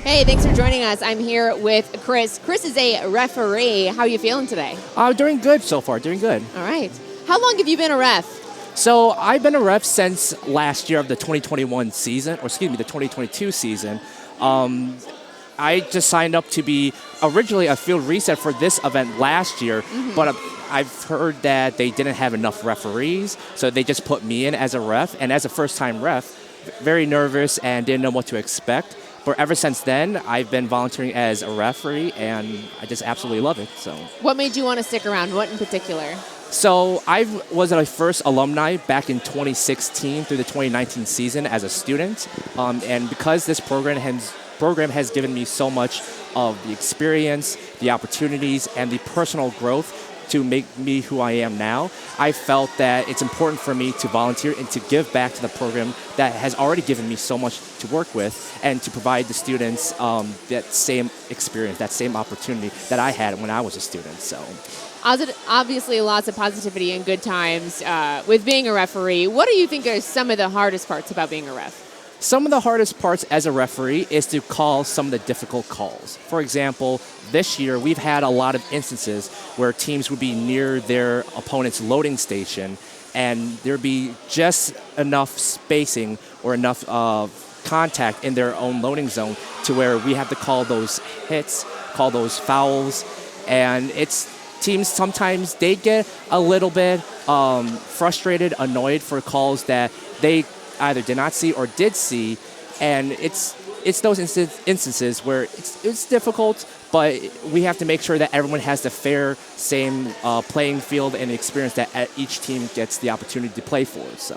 Hey, thanks for joining us. I'm here with Chris. Chris is a referee. How are you feeling today? Doing good so far, doing good. All right. How long have you been a ref? So I've been a ref since last year of the 2021 season, or excuse me, the 2022 season. I just signed up to be originally a field reset for this event last year, but I've heard that they didn't have enough referees, so they just put me in as a ref. And as a first-time ref, very nervous and didn't know what to expect. But ever since then, I've been volunteering as a referee, and I just absolutely love it. So, what made you want to stick around? What in particular? So I was a first alumni back in 2016 through the 2019 season as a student, and because this program has given me so much of the experience, the opportunities, and the personal growth to make me who I am now, I felt that it's important for me to volunteer and to give back to the program that has already given me so much to work with, and to provide the students that same experience, that same opportunity that I had when I was a student. So, obviously, lots of positivity and good times with being a referee. What do you think are some of the hardest parts about being a ref? Some of the hardest parts as a referee is to call some of the difficult calls. For example, this year we've had a lot of instances where teams would be near their opponent's loading station, and there'd be just enough spacing or enough contact in their own loading zone to where we have to call those hits, call those fouls, and teams sometimes they get a little bit frustrated, annoyed for calls that they either did not see or did see, and it's those instances where it's difficult, but we have to make sure that everyone has the fair, same playing field and experience that each team gets the opportunity to play for. So,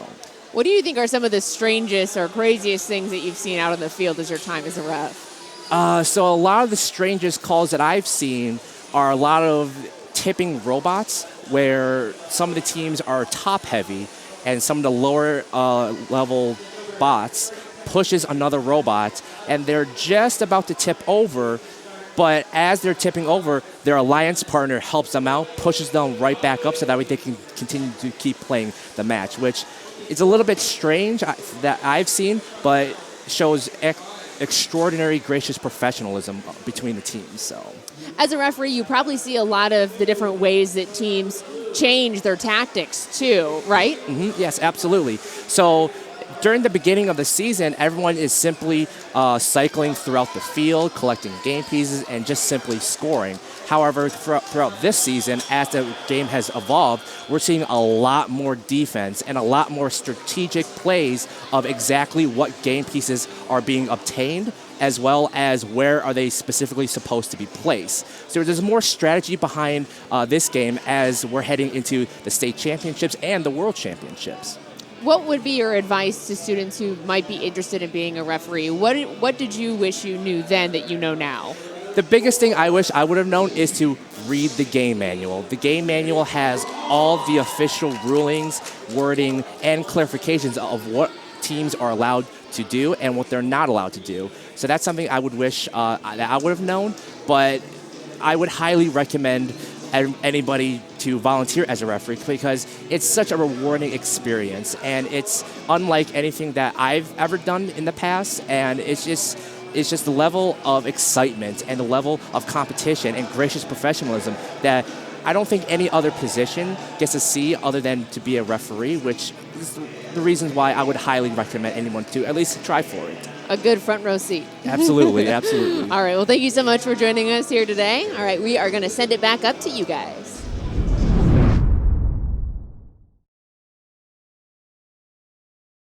what do you think are some of the strangest or craziest things that you've seen out on the field as your time as a ref? So a lot of the strangest calls that I've seen are a lot of tipping robots, where some of the teams are top heavy, and some of the lower level bots pushes another robot, and they're just about to tip over, but as they're tipping over, their alliance partner helps them out, pushes them right back up, so that way they can continue to keep playing the match, which is a little bit strange that I've seen, but shows extraordinary gracious professionalism between the teams. So, as a referee, you probably see a lot of the different ways that teams change their tactics too, right? Yes, absolutely. So during the beginning of the season, everyone is simply cycling throughout the field, collecting game pieces, and just simply scoring. However, throughout this season, as the game has evolved, we're seeing a lot more defense and a lot more strategic plays of exactly what game pieces are being obtained, as well as where are they specifically supposed to be placed. So there's more strategy behind this game as we're heading into the state championships and the world championships. What would be your advice to students who might be interested in being a referee? What did you wish you knew then that you know now? The biggest thing I wish I would have known is to read the game manual. The game manual has all the official rulings, wording, and clarifications of what teams are allowed to do and what they're not allowed to do. So that's something I would wish that I would have known, but I would highly recommend anybody to volunteer as a referee, because it's such a rewarding experience, and it's unlike anything that I've ever done in the past, and it's just the level of excitement and the level of competition and gracious professionalism that I don't think any other position gets to see other than to be a referee, which is the reasons why I would highly recommend anyone to at least try for it. A good front row seat. Absolutely, absolutely. All right, well, thank you so much for joining us here today. All right, we are going to send it back up to you guys.